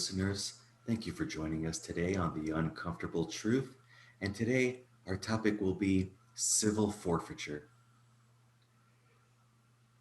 listeners. Thank you for joining us today on The Uncomfortable Truth. And today, our topic will be civil forfeiture.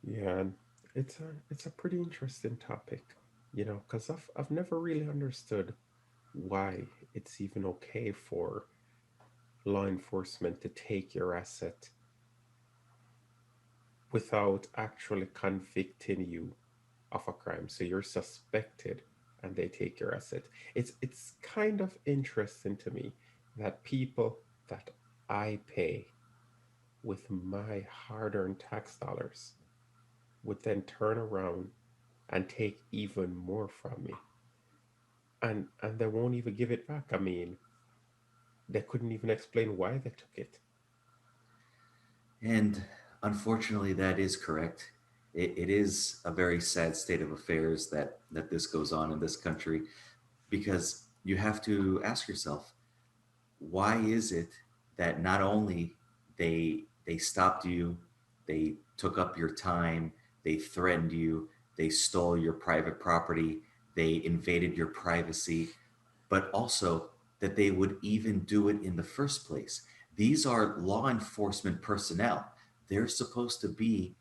Yeah, and it's a pretty interesting topic, because I've never really understood why it's even okay for law enforcement to take your asset without actually convicting you of a crime. So you're suspected and they take your asset. It's kind of interesting to me that people that I pay with my hard-earned tax dollars would then turn around and take even more from me, and they won't even give it back. I mean, they couldn't even explain why they took it. And unfortunately, that is correct. It is a very sad state of affairs that this goes on in this country because you have to ask yourself, why is it that not only they stopped you, they took up your time, they threatened you, they stole your private property, they invaded your privacy, but also that they would even do it in the first place. These are law enforcement personnel. They're supposed to be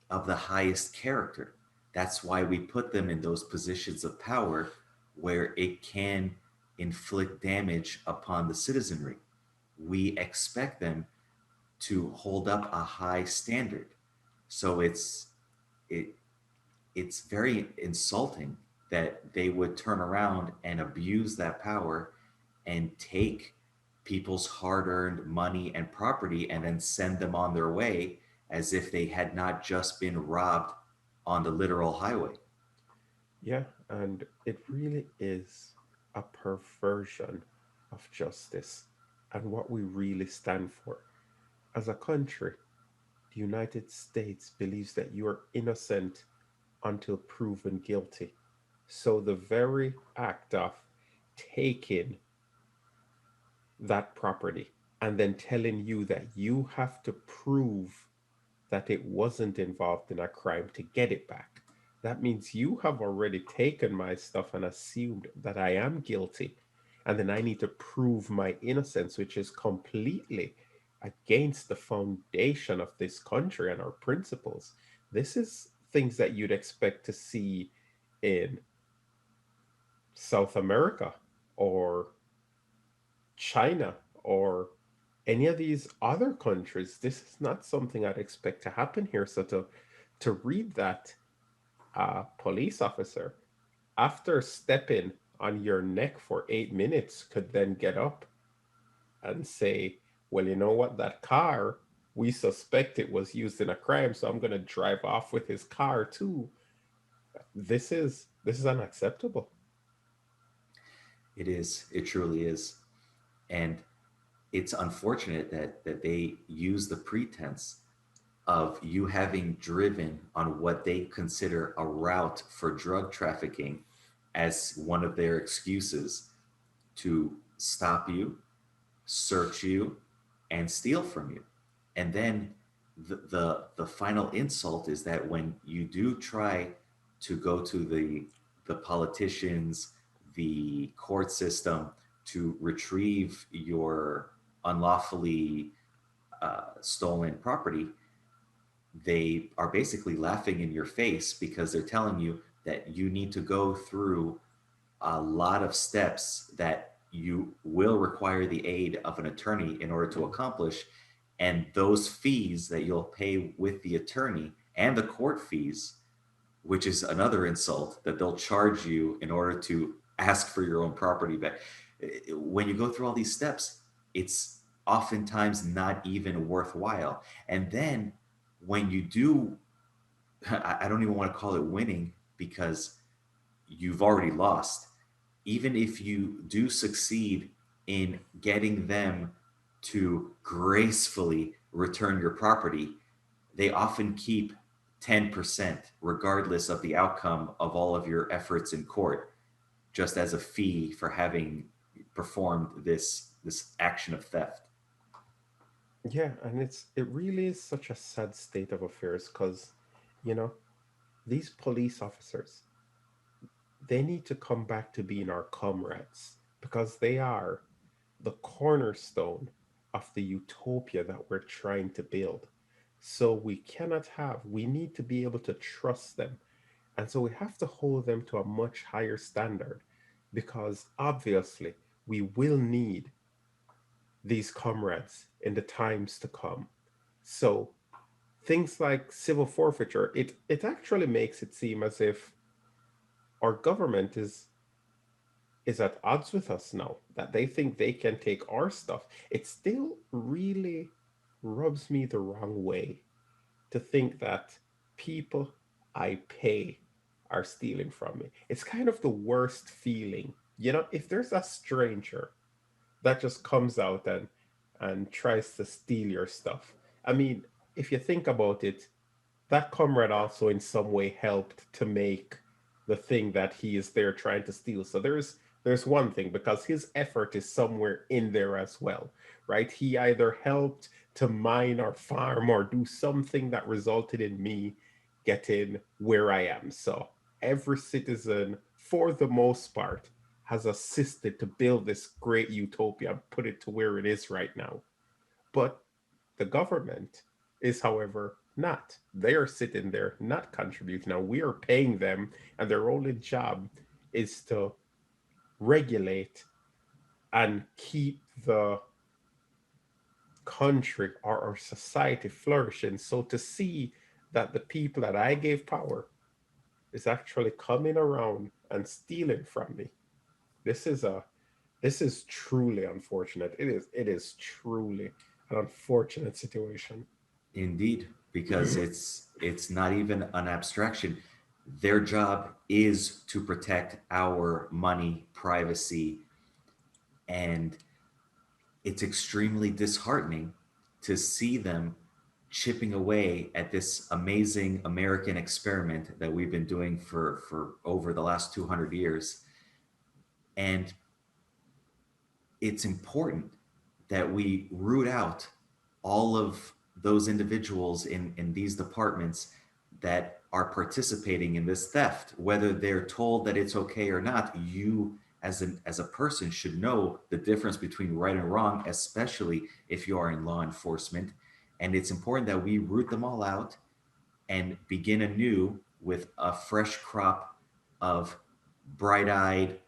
of the highest character. That's why we put them in those positions of power where it can inflict damage upon the citizenry. We expect them to hold up a high standard. So it it's very insulting that they would turn around and abuse that power and take people's hard-earned money and property and then send them on their way as if they had not just been robbed on the literal highway. Yeah, and it really is a perversion of justice and what we really stand for. As a country, the United States believes that you are innocent until proven guilty. So the very act of taking that property and then telling you that you have to prove that it wasn't involved in a crime to get it back. That means you have already taken my stuff and assumed that I am guilty. And then I need to prove my innocence, which is completely against the foundation of this country and our principles. This is things that you'd expect to see in South America or China or any of these other countries. This is not something I'd expect to happen here. So to read that police officer, after stepping on your neck for 8 minutes, could then get up and say, "Well, you know what? That car, we suspect it was used in a crime, so I'm going to drive off with his car too." This is unacceptable. It is, it truly is. And it's unfortunate that they use the pretense of you having driven on what they consider a route for drug trafficking as one of their excuses to stop you, search you, and steal from you. And then the final insult is that when you do try to go to the politicians, the court system to retrieve your unlawfully stolen property, they are basically laughing in your face because they're telling you that you need to go through a lot of steps that you will require the aid of an attorney in order to accomplish. And those fees that you'll pay with the attorney and the court fees, which is another insult that they'll charge you in order to ask for your own property back. When you go through all these steps, it's oftentimes not even worthwhile. And then when you do, I don't even want to call it winning because you've already lost. Even if you do succeed in getting them to gracefully return your property, they often keep 10%, regardless of the outcome of all of your efforts in court, just as a fee for having performed this action of theft. Yeah, and it really is such a sad state of affairs because, you know, these police officers, they need to come back to being our comrades because they are the cornerstone of the utopia that we're trying to build. So we need to be able to trust them. And so we have to hold them to a much higher standard because obviously we will need these comrades in the times to come. So things like civil forfeiture, it actually makes it seem as if our government is at odds with us now, that they think they can take our stuff. It still really rubs me the wrong way to think that people I pay are stealing from me. It's kind of the worst feeling. You know, if there's a stranger that just comes out and tries to steal your stuff. I mean, if you think about it, that comrade also in some way helped to make the thing that he is there trying to steal. So there's one thing because his effort is somewhere in there as well, right? He either helped to mine or farm or do something that resulted in me getting where I am. So every citizen, for the most part, has assisted to build this great utopia and put it to where it is right now. But the government is, however, not. They are sitting there not contributing. Now we are paying them, and their only job is to regulate and keep the country or our society flourishing. So to see that the people that I gave power is actually coming around and stealing from me, this is a this is truly unfortunate. It is truly an unfortunate situation. Indeed, because it's not even an abstraction. Their job is to protect our money, privacy, and it's extremely disheartening to see them chipping away at this amazing American experiment that we've been doing for over the last 200 years. And it's important that we root out all of those individuals in these departments that are participating in this theft, whether they're told that it's okay or not. You as a person should know the difference between right and wrong, especially if you are in law enforcement. And it's important that we root them all out and begin anew with a fresh crop of bright-eyed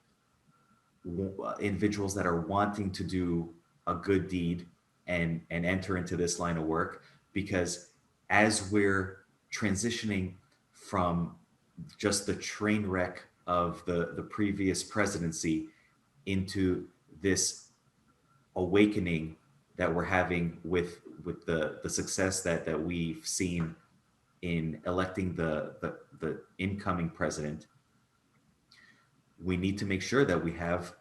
individuals that are wanting to do a good deed and enter into this line of work, because as we're transitioning from just the train wreck of the previous presidency into this awakening that we're having with the success that we've seen in electing the incoming president, we need to make sure that we have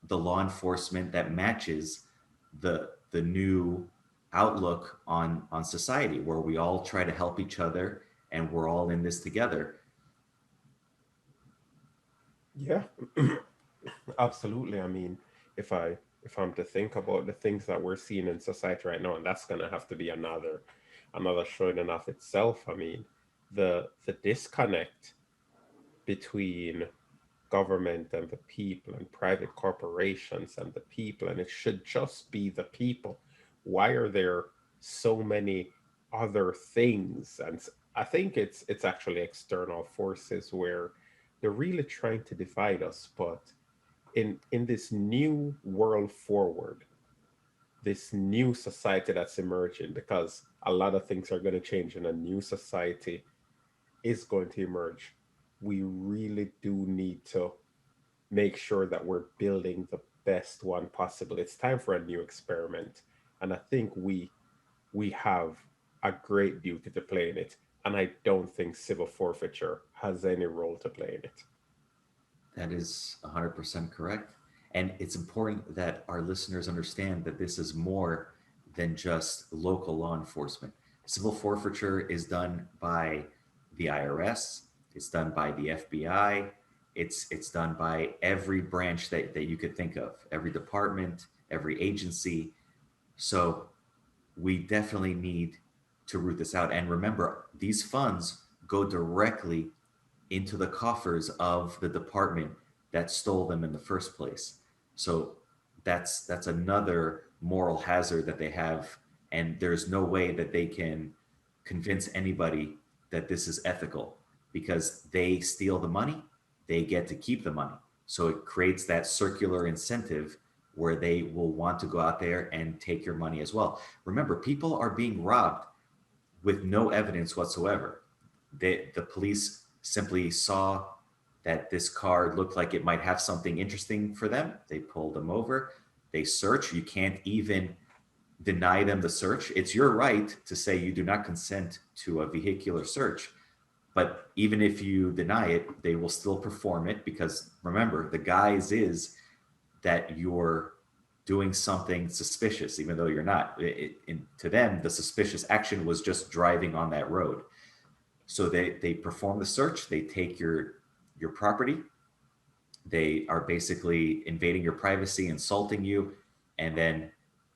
the law enforcement that matches the new outlook on society, where we all try to help each other and we're all in this together. Yeah, absolutely. I mean, if I if I'm to think about the things that we're seeing in society right now, and that's gonna have to be another show in and of itself. I mean, the disconnect between government and the people and private corporations and the people, and it should just be the people. Why are there so many other things? And I think it's actually external forces where they're really trying to divide us. But in this new world forward, this new society that's emerging, because a lot of things are going to change and a new society is going to emerge, we really do need to make sure that we're building the best one possible. It's time for a new experiment, and I think we have a great duty to play in it. And I don't think civil forfeiture has any role to play in it. That is 100% correct. And it's important that our listeners understand that this is more than just local law enforcement. Civil forfeiture is done by the IRS, it's done by the FBI, it's done by every branch that you could think of, every department, every agency. So we definitely need to root this out. And remember, these funds go directly into the coffers of the department that stole them in the first place. So that's another moral hazard that they have, and there's no way that they can convince anybody that this is ethical because they steal the money, they get to keep the money. So it creates that circular incentive where they will want to go out there and take your money as well. Remember, people are being robbed with no evidence whatsoever. The police simply saw that this car looked like it might have something interesting for them. They pulled them over. They search. You can't even deny them the search. It's your right to say you do not consent to a vehicular search. But even if you deny it, they will still perform it because remember, the guise is that you're doing something suspicious, even though you're not. To them, the suspicious action was just driving on that road. So they perform the search, they take your property, they are basically invading your privacy, insulting you, and then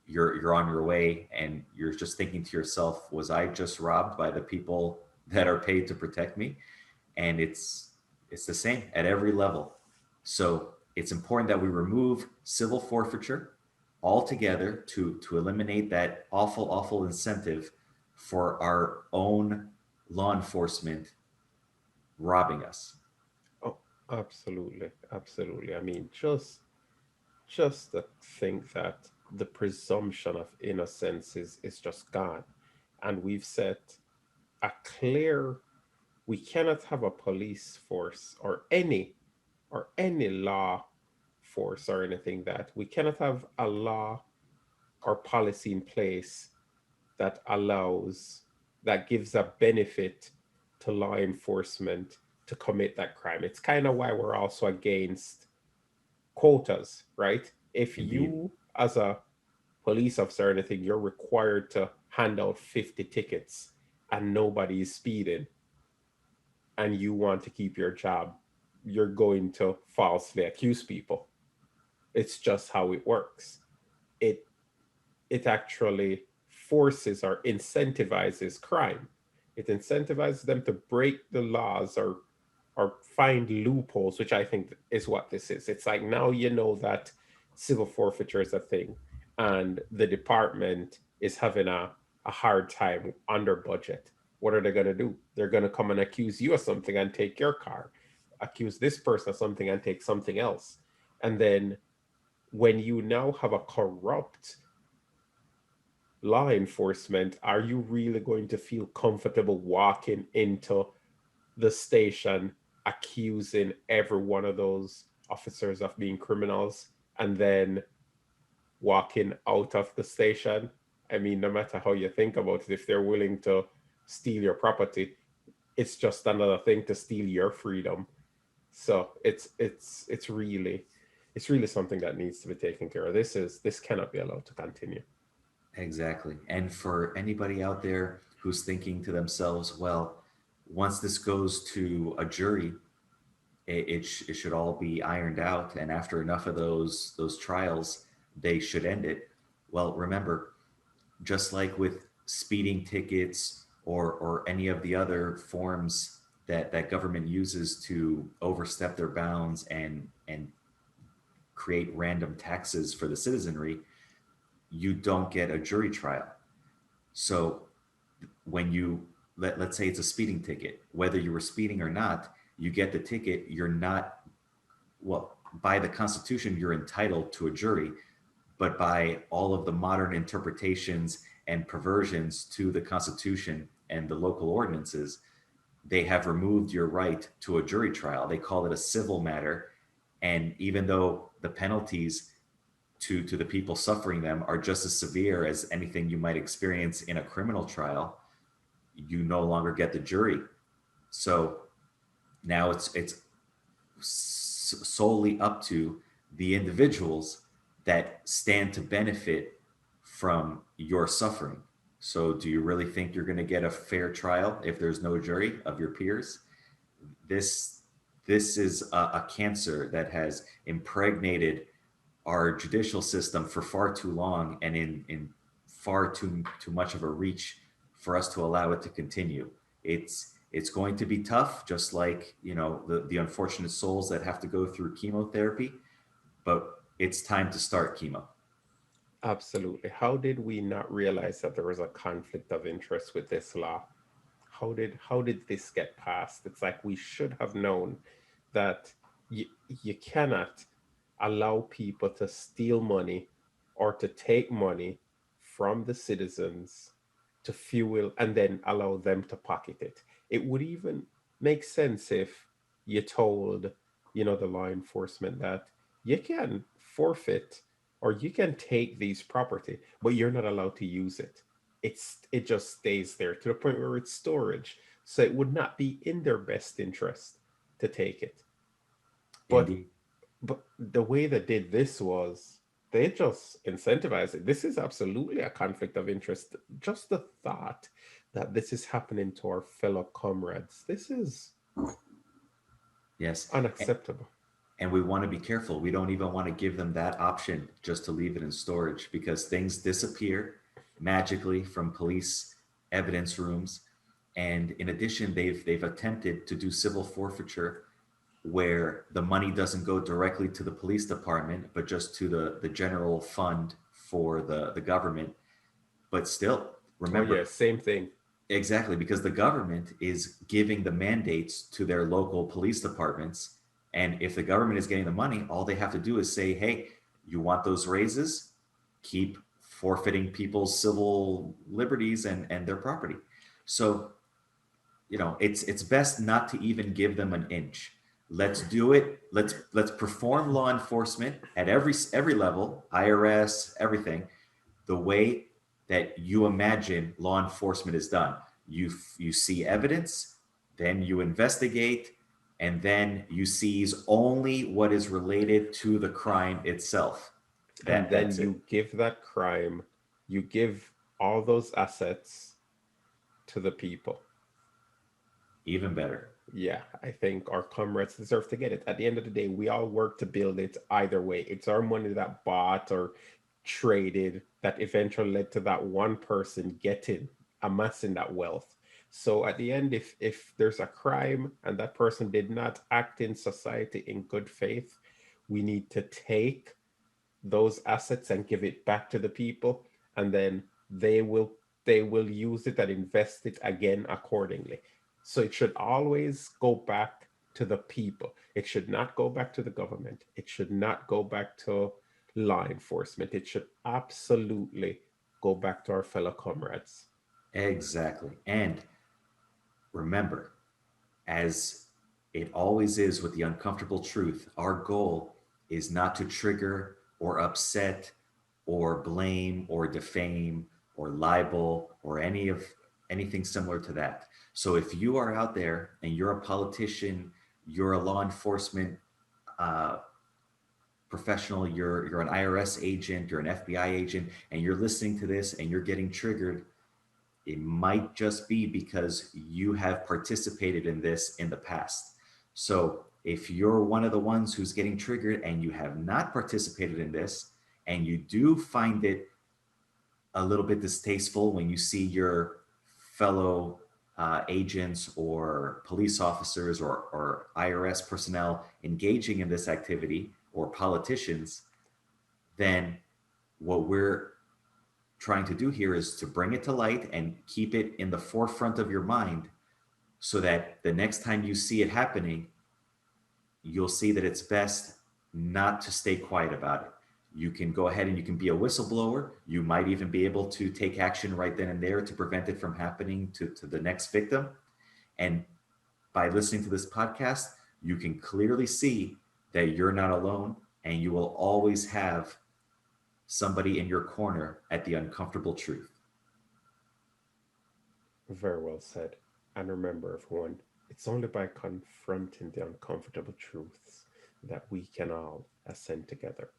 you're on your way, and you're just thinking to yourself, was I just robbed by the people that are paid to protect me? And it's the same at every level. So it's important that we remove civil forfeiture altogether to eliminate that awful incentive for our own law enforcement robbing us. Oh, absolutely, absolutely. I mean, just to think that the presumption of innocence is just gone, and we've set a clear. We cannot have a police force or any law force or anything that we cannot have a law or policy in place that allows that gives a benefit to law enforcement to commit that crime. It's kind of why we're also against quotas, right? If Indeed. you as a police officer or anything, you're required to hand out 50 tickets and nobody is speeding and you want to keep your job, you're going to falsely accuse people. It's just how it works. It it actually forces or incentivizes crime. It incentivizes them to break the laws or find loopholes, which I think is what this is. It's like now you know that civil forfeiture is a thing, and the department is having a hard time under budget. What are they going to do? They're going to come and accuse you of something and take your car, accuse this person of something and take something else. And then when you now have a corrupt law enforcement, are you really going to feel comfortable walking into the station accusing every one of those officers of being criminals and then walking out of the station? I mean, no matter how you think about it, if they're willing to steal your property, it's just another thing to steal your freedom. So it's really something that needs to be taken care of. This cannot be allowed to continue. Exactly. And for anybody out there who's thinking to themselves, well, once this goes to a jury, it should all be ironed out. And after enough of those trials, they should end it. Well, remember, just like with speeding tickets or any of the other forms that government uses to overstep their bounds and create random taxes for the citizenry, you don't get a jury trial. So when you let's say it's a speeding ticket, whether you were speeding or not, you get the ticket, you're not, well, by the Constitution, you're entitled to a jury, but by all of the modern interpretations and perversions to the Constitution and the local ordinances, they have removed your right to a jury trial. They call it a civil matter. And even though the penalties to the people suffering them are just as severe as anything you might experience in a criminal trial, you no longer get the jury. So now it's solely up to the individuals that stand to benefit from your suffering. So, do you really think you're going to get a fair trial if there's no jury of your peers? This this is a cancer that has impregnated our judicial system for far too long, and in far too much of a reach for us to allow it to continue. It's going to be tough, just like, the unfortunate souls that have to go through chemotherapy, but it's time to start chemo. Absolutely. How did we not realize that there was a conflict of interest with this law? How did this get passed? It's like we should have known that you, you cannot allow people to steal money or to take money from the citizens to fuel and then allow them to pocket it. It would even make sense if you told, the law enforcement that you can forfeit or you can take these property, but you're not allowed to use it. It just stays there to the point where it's storage. So it would not be in their best interest to take it. But Indeed. but the way they did this was they just incentivized it. This is absolutely a conflict of interest. Just the thought that this is happening to our fellow comrades, this is Yes. unacceptable. And we want to be careful. We don't even want to give them that option just to leave it in storage, because things disappear magically from police evidence rooms. And in addition, they've attempted to do civil forfeiture where the money doesn't go directly to the police department, but just to the general fund for the government. But still, Oh yeah, remember, same thing. exactly, because the government is giving the mandates to their local police departments. And if the government is getting the money, all they have to do is say, hey, you want those raises? Keep forfeiting people's civil liberties and their property. So, it's best not to even give them an inch. Let's do it. Let's perform law enforcement at every level, IRS, everything, the way that you imagine law enforcement is done. You see evidence, then you investigate, and then you seize only what is related to the crime itself. And then That's it. you give that crime, you give all those assets to the people. Even better. Yeah, I think our comrades deserve to get it. At the end of the day, we all work to build it either way. It's our money that bought or traded that eventually led to that one person getting, amassing that wealth. So at the end, if there's a crime and that person did not act in society in good faith, we need to take those assets and give it back to the people, and then they will use it and invest it again accordingly. So it should always go back to the people. It should not go back to the government. It should not go back to law enforcement. It should absolutely go back to our fellow comrades. Exactly. And remember, as it always is with the uncomfortable truth, our goal is not to trigger or upset or blame or defame or libel or anything similar to that. So if you are out there and you're a politician, you're a law enforcement uh, professional, you're an IRS agent, you're an FBI agent, and you're listening to this and you're getting triggered, it might just be because you have participated in this in the past. So if you're one of the ones who's getting triggered and you have not participated in this, and you do find it a little bit distasteful when you see your fellow agents or police officers or IRS personnel engaging in this activity, or politicians, then what we're trying to do here is to bring it to light and keep it in the forefront of your mind, so that the next time you see it happening, you'll see that it's best not to stay quiet about it. You can go ahead and you can be a whistleblower. You might even be able to take action right then and there to prevent it from happening to the next victim. And by listening to this podcast, you can clearly see that you're not alone, and you will always have somebody in your corner at the uncomfortable truth. Very well said. And remember, everyone, it's only by confronting the uncomfortable truths that we can all ascend together.